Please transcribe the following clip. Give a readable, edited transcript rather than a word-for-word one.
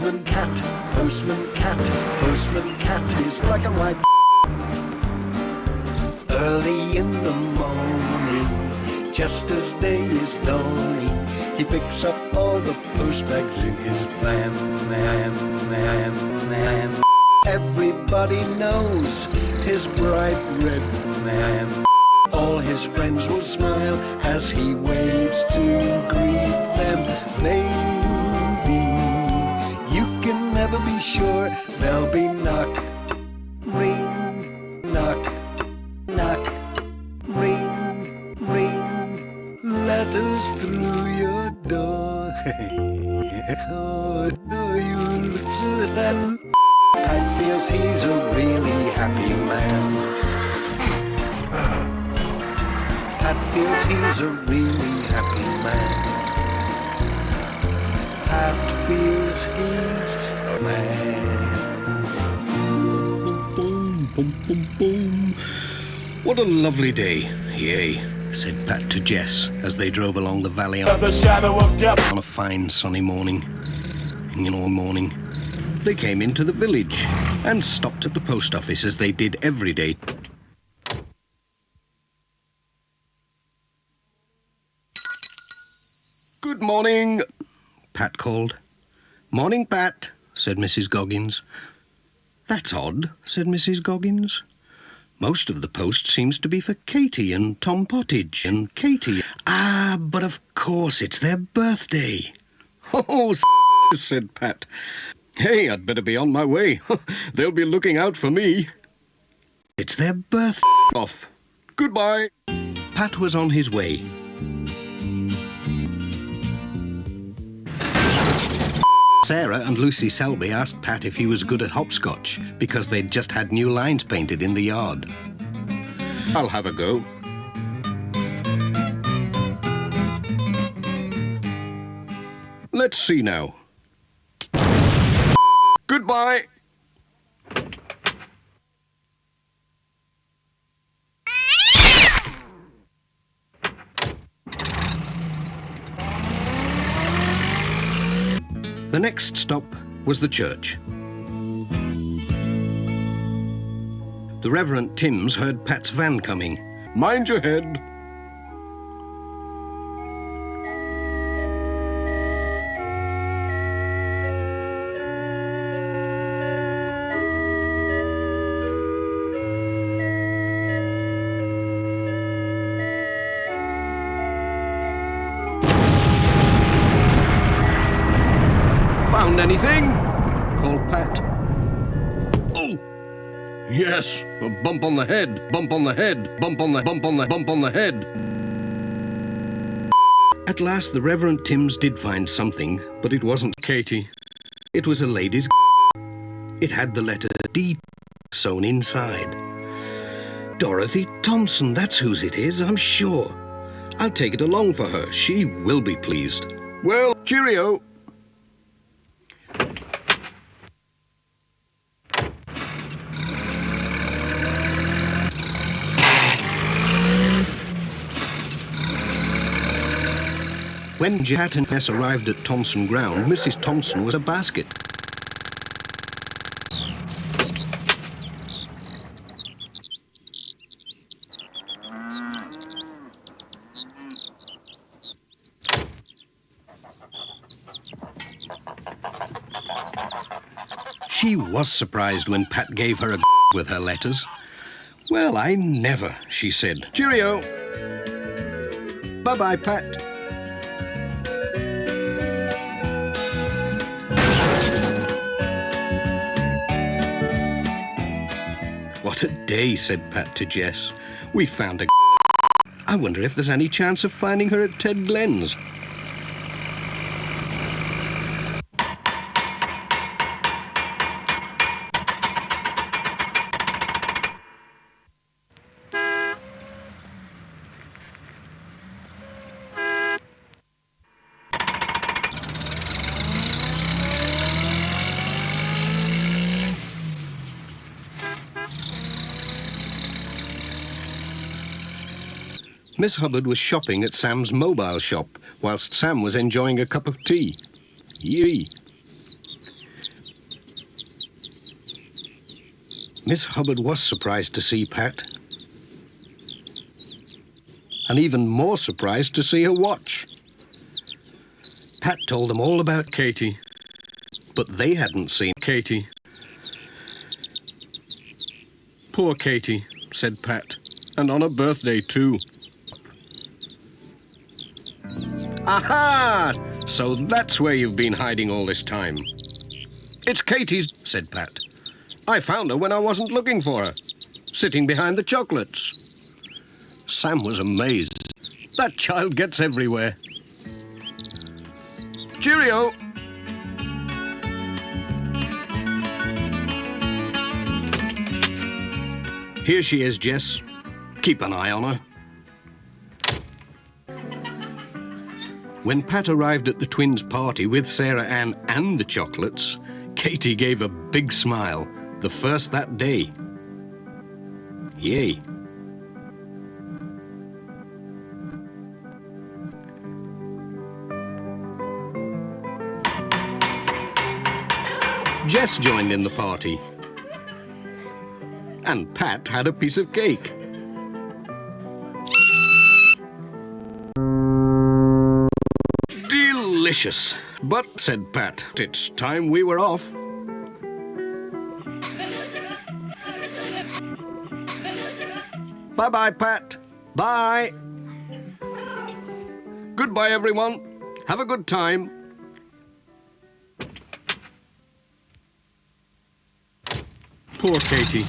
Postman Cat, Postman Cat, Postman Cat is black and white. Early in the morning, just as day is dawning, he picks up all the post bags in his van. Everybody knows his bright red van. All his friends will smile as he waves to greet them. Maybe you can never be sure there'll be knock, ring, knock, knock, ring, ring, letters through your door. Oh, no, you'll just that. Pat feels he's a really happy man. Pat feels he's a really happy man. Pat feels he's a man. Boom, boom, boom, boom. What a lovely day, yea, said Pat to Jess as they drove along the valley of the shadow of death on a fine sunny morning. Morning. They came into the village and stopped at the post office as they did every day. Good morning, Pat called. Morning, Pat, said Mrs. Goggins. That's odd, said Mrs. Goggins. Most of the post seems to be for Katy and Tom Pottage and Katy. Ah, but of course it's their birthday. Oh, said Pat. Hey, I'd better be on my way. They'll be looking out for me. It's their birthday off. Goodbye. Pat was on his way. Sarah and Lucy Selby asked Pat if he was good at hopscotch because they'd just had new lines painted in the yard. I'll have a go. Let's see now. Goodbye. The next stop was the church. The Reverend Timms heard Pat's van coming. Mind your head. Found anything? Called Pat. Oh! Yes, a bump on the head, bump on the head, bump on the bump on the head. At last the Reverend Timms did find something, but it wasn't Katy. It was a lady's. It had the letter D sewn inside. Dorothy Thompson, that's whose it is, I'm sure. I'll take it along for her. She will be pleased. Well, cheerio. When Pat and Ness arrived at Thompson Ground, Mrs. Thompson was a basket. She was surprised when Pat gave her a with her letters. Well, I never, she said. Cheerio. Bye-bye, Pat. What a day, said Pat to Jess. We found a. I wonder if there's any chance of finding her at Ted Glenn's. Miss Hubbard was shopping at Sam's mobile shop, whilst Sam was enjoying a cup of tea. Yee. Miss Hubbard was surprised to see Pat. And even more surprised to see her watch. Pat told them all about Katy, but they hadn't seen Katy. Poor Katy, said Pat, and on her birthday too. Aha! So that's where you've been hiding all this time. It's Katy's, said Pat. I found her when I wasn't looking for her, sitting behind the chocolates. Sam was amazed. That child gets everywhere. Cheerio! Here she is, Jess. Keep an eye on her. When Pat arrived at the twins' party with Sarah Ann and the chocolates, Katy gave a big smile, the first that day. Yay! Jess joined in the party. And Pat had a piece of cake. Delicious. But, said Pat, it's time we were off. Bye-bye, Pat. Bye. Goodbye, everyone. Have a good time. Poor Katy.